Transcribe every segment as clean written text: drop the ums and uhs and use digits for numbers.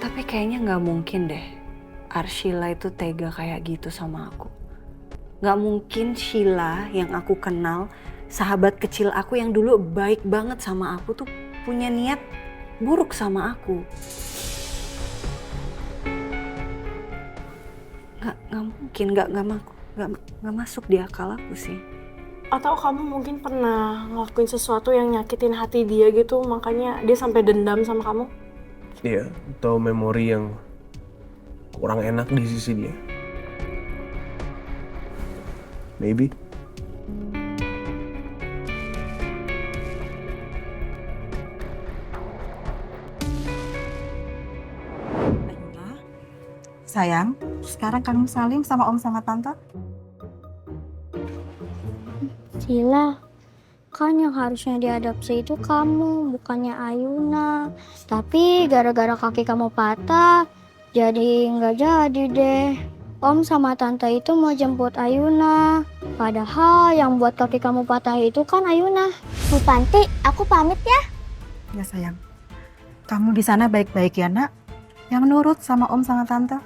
Tapi kayaknya nggak mungkin deh Arshila itu tega kayak gitu sama aku. Nggak mungkin Sheila yang aku kenal, sahabat kecil aku yang dulu baik banget sama aku tuh punya niat buruk sama aku. Nggak mungkin, nggak masuk di akal aku sih. Atau kamu mungkin pernah ngelakuin sesuatu yang nyakitin hati dia gitu, makanya dia sampai dendam sama kamu? Iya, atau memori yang kurang enak di sisi dia. Maybe. Sayang, sekarang kamu salim sama om sama tante. Sila, kan yang harusnya diadopsi itu kamu, bukannya Ayuna. Tapi gara-gara kaki kamu patah, jadi nggak jadi deh. Om sama tante itu mau jemput Ayuna. Padahal yang buat kaki kamu patah itu kan Ayuna. Bu Panti, aku pamit ya. Ya sayang, kamu di sana baik-baik ya nak. Yang nurut sama om sama tante.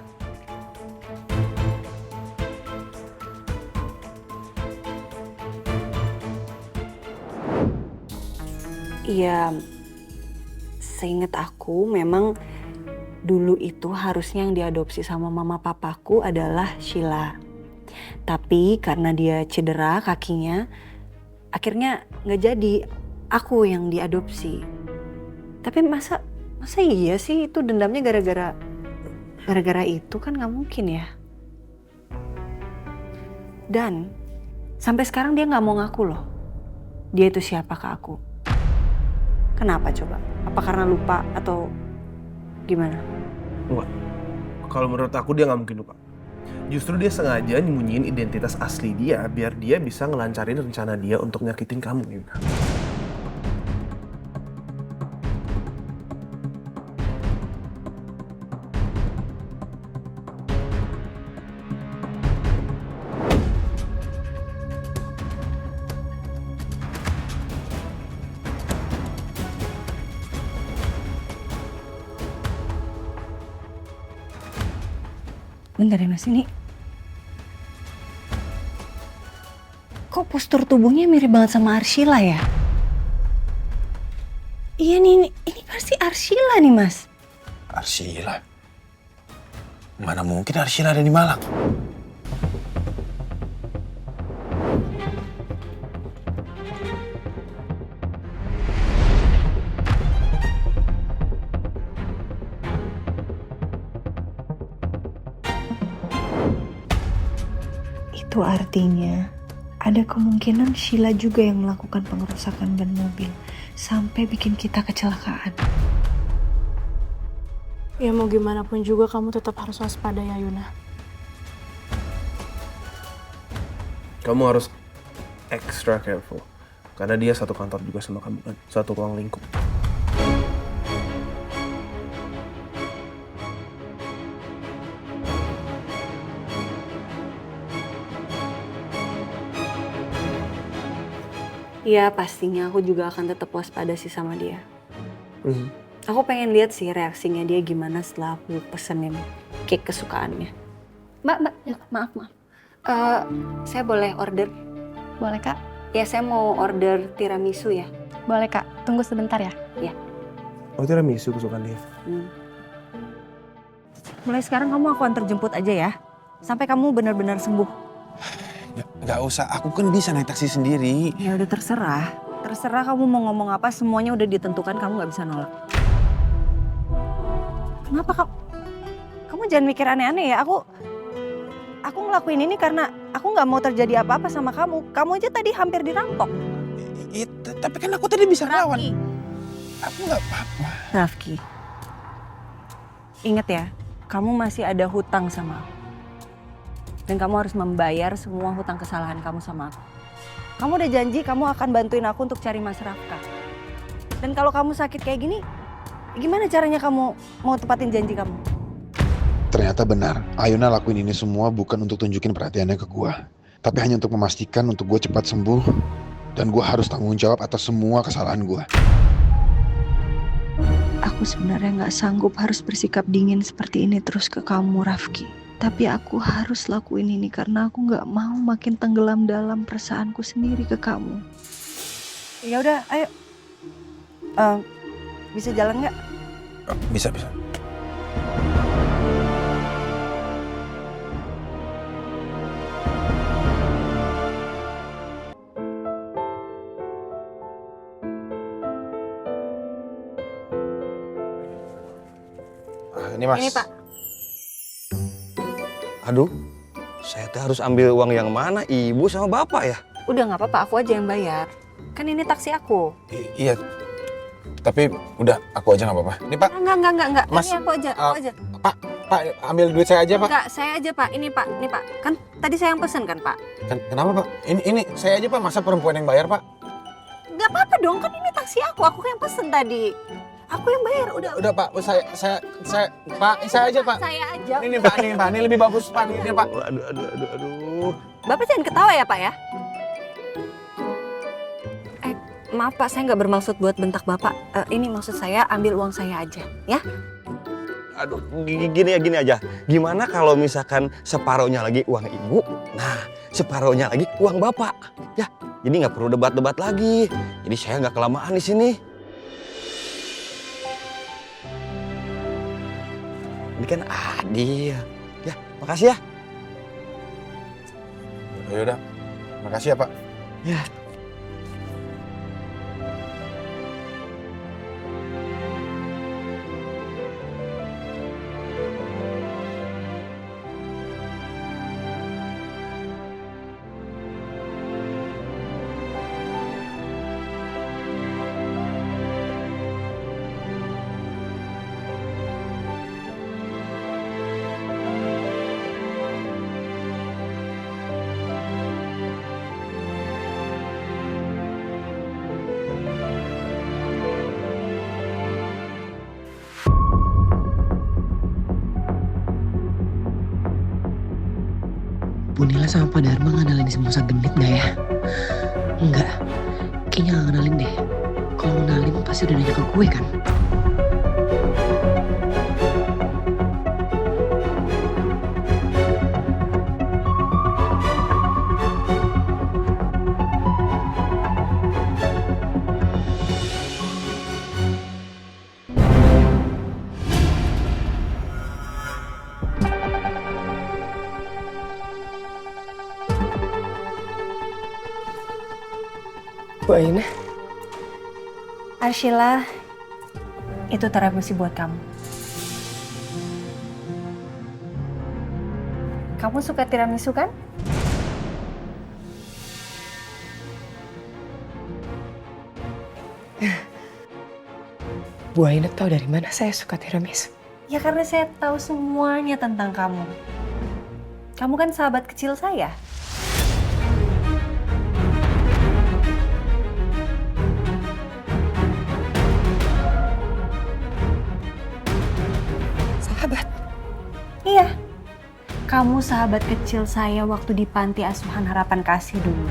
Iya, seingat aku memang dulu itu harusnya yang diadopsi sama mama papaku adalah Sheila. Tapi karena dia cedera kakinya, akhirnya nggak jadi aku yang diadopsi. Tapi masa iya sih itu dendamnya gara-gara itu kan nggak mungkin ya. Dan sampai sekarang dia nggak mau ngaku loh. Dia itu siapa ke aku. Kenapa coba? Apa karena lupa atau gimana? Enggak. Kalau menurut aku dia nggak mungkin lupa. Justru dia sengaja nyembunyiin identitas asli dia biar dia bisa ngelancarin rencana dia untuk nyakitin kamu, Yuna. Bentar ya mas, ini kok postur tubuhnya mirip banget sama Arshila ya? Iya nih, ini pasti Arshila nih mas. Arshila? Mana mungkin Arshila ada di Malang? Itu artinya ada kemungkinan Sheila juga yang melakukan pengerusakan ban mobil sampai bikin kita kecelakaan. Ya mau gimana pun juga kamu tetap harus waspada ya, Yuna. Kamu harus extra careful. Karena dia satu kantor juga sama kamu kan. Satu ruang lingkup. Iya pastinya aku juga akan tetap waspada sih sama dia. Mhm. Aku pengen lihat sih reaksinya dia gimana setelah aku pesenin cake kesukaannya. Mbak, ya, maaf. Saya boleh order? Boleh kak? Ya saya mau order tiramisu ya. Boleh kak, tunggu sebentar ya. Oh, tiramisu kesukaan dia. Mulai sekarang kamu aku antar jemput aja ya. Sampai kamu benar-benar sembuh. Gak usah, aku kan bisa naik taksi sendiri. Ya udah terserah. Terserah kamu mau ngomong apa, semuanya udah ditentukan, kamu nggak bisa nolak. Kenapa kamu jangan mikir aneh-aneh ya. Aku ngelakuin ini karena aku nggak mau terjadi apa-apa sama kamu. Kamu aja tadi hampir dirampok. Tapi kan aku tadi bisa lawan. Aku gak apa-apa. Rafki, ingat ya, kamu masih ada hutang sama aku. Dan kamu harus membayar semua hutang kesalahan kamu sama aku. Kamu udah janji kamu akan bantuin aku untuk cari Mas Rafka. Dan kalau kamu sakit kayak gini, gimana caranya kamu mau tepatin janji kamu? Ternyata benar, Ayuna lakuin ini semua bukan untuk tunjukin perhatiannya ke gua. Tapi hanya untuk memastikan untuk gue cepat sembuh. Dan gue harus tanggung jawab atas semua kesalahan gue. Aku sebenarnya nggak sanggup harus bersikap dingin seperti ini terus ke kamu, Rafki. Tapi aku harus lakuin ini karena aku nggak mau makin tenggelam dalam perasaanku sendiri ke kamu. Ya udah, ayo. Bisa jalan nggak? Bisa. Ini Mas. Ini Pak. Aduh, saya tuh harus ambil uang yang mana, ibu sama bapak ya? Udah nggak apa-apa, aku aja yang bayar. Kan ini taksi aku. Iya. Tapi udah aku aja nggak apa-apa. Ini Pak. Enggak. Mas, Ini aku aja. Pak ambil duit saya aja Pak. Enggak, saya aja Pak. Ini Pak. Kan tadi saya yang pesen kan Pak? Kenapa Pak? Ini saya aja Pak. Masa perempuan yang bayar Pak? Nggak apa-apa dong, kan ini taksi aku. Aku yang pesen tadi. Aku yang bayar, Udah Pak. Saya Pak. Saya aja Pak. Saya aja. Ini Pak. Ini lebih bagus Pak. Ini Pak. Aduh. Bapak jangan ketawa ya Pak ya. Maaf Pak, saya nggak bermaksud buat bentak Bapak. Ini maksud saya ambil uang saya aja, ya? Aduh, gini aja. Gimana kalau misalkan separohnya lagi uang ibu, nah separohnya lagi uang bapak, ya? Jadi nggak perlu debat-debat lagi. Jadi saya nggak kelamaan di sini. Ini kan adil. Ya, makasih ya. Ya udah. Makasih ya Pak. Ya. Bu Nila sama Pak Dharma ngenalin si Musa genit gak ya? Enggak, kayaknya gak ngenalin deh. Kalau ngenalin pasti udah nanya ke gue kan? Bu Aina, Arshila, itu terapi buat kamu. Kamu suka tiramisu kan? Bu Aina tahu dari mana saya suka tiramisu? Ya karena saya tahu semuanya tentang kamu. Kamu kan sahabat kecil saya. Sahabat? Iya. Kamu sahabat kecil saya waktu di Panti Asuhan Harapan Kasih dulu.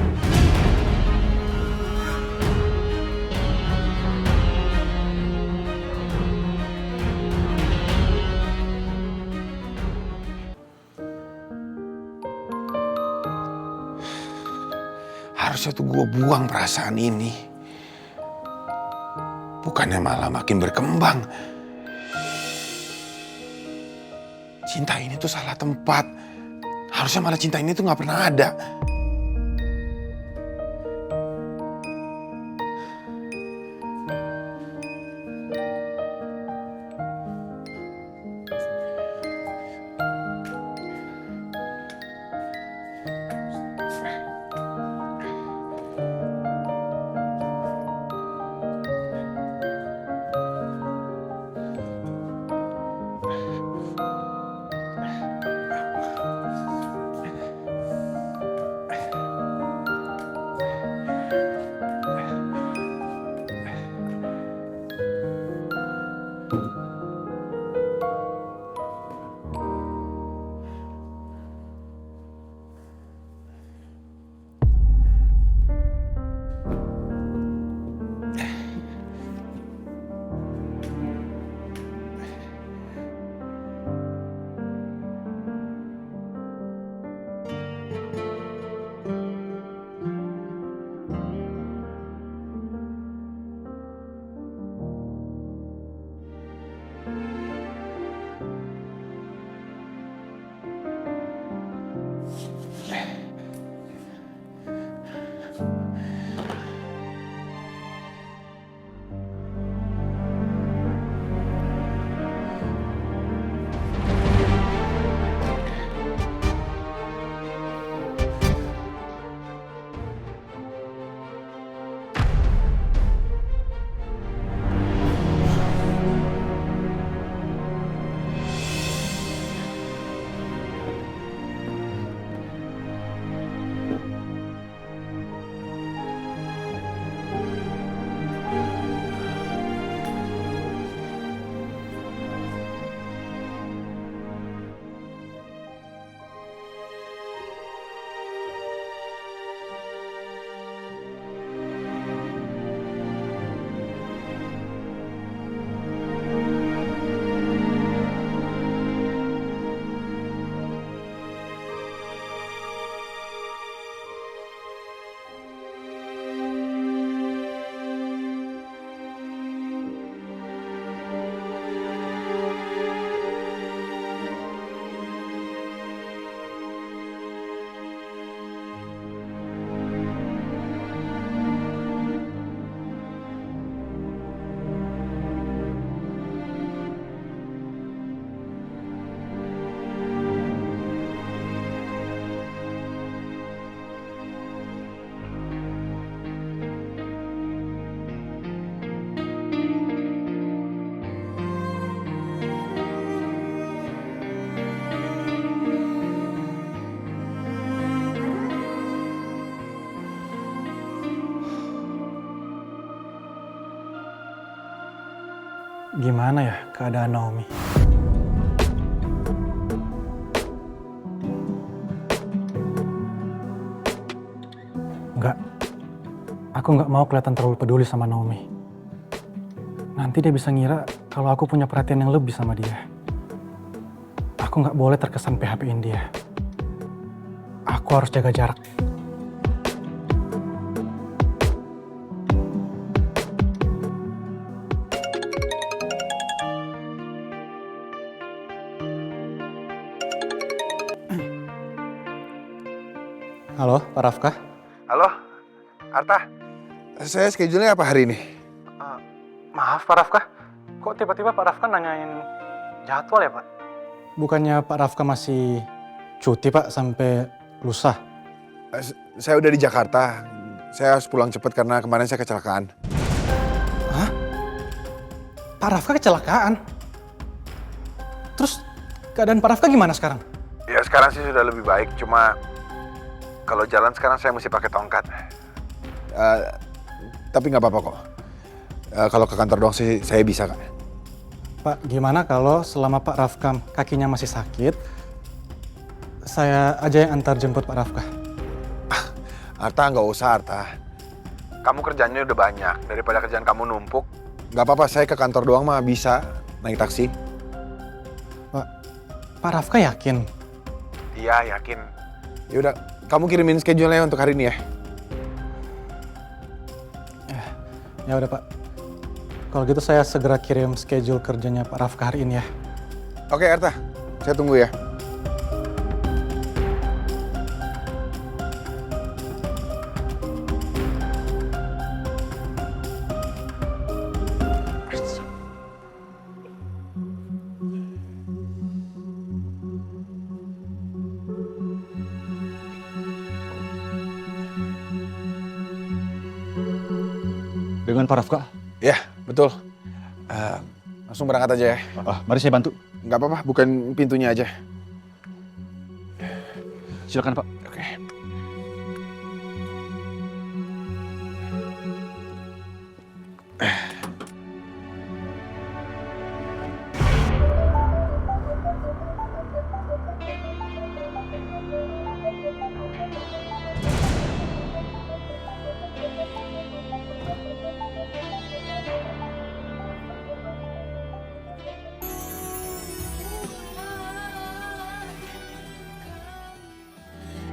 Harusnya tuh gue buang perasaan ini. Bukannya malah makin berkembang. Cinta ini tuh salah tempat. Harusnya malah cinta ini tuh gak pernah ada. Gimana ya keadaan Naomi? Enggak. Aku nggak mau kelihatan terlalu peduli sama Naomi. Nanti dia bisa ngira kalau aku punya perhatian yang lebih sama dia. Aku nggak boleh terkesan PHP-in dia. Aku harus jaga jarak. Halo, Pak Rafka? Halo, Arta. Saya schedule-nya apa hari ini? Maaf Pak Rafka, kok tiba-tiba Pak Rafka nanyain jadwal ya Pak? Bukannya Pak Rafka masih cuti Pak sampai lusa? Saya udah di Jakarta. Saya harus pulang cepat karena kemarin saya kecelakaan. Hah? Pak Rafka kecelakaan? Terus keadaan Pak Rafka gimana sekarang? Ya sekarang sih sudah lebih baik, cuma kalau jalan sekarang saya mesti pakai tongkat. Tapi nggak apa-apa kok. Kalau ke kantor doang sih saya bisa Kak. Pak, gimana kalau selama Pak Rafka kakinya masih sakit, saya aja yang antar jemput Pak Rafka? Arta nggak usah Arta. Kamu kerjanya udah banyak, daripada kerjaan kamu numpuk. Nggak apa-apa, saya ke kantor doang mah bisa naik taksi. Pak Rafka yakin? Iya yakin. Yaudah, kamu kirimin schedule-nya untuk hari ini ya. Ya udah Pak. Kalau gitu saya segera kirim schedule kerjanya Pak Rafka hari ini ya. Oke Arta, saya tunggu ya. Dengan Pak Rafka? Ya, betul. Langsung berangkat aja ya. Mari saya bantu. Nggak apa-apa, bukan pintunya aja. Silakan Pak. Oke.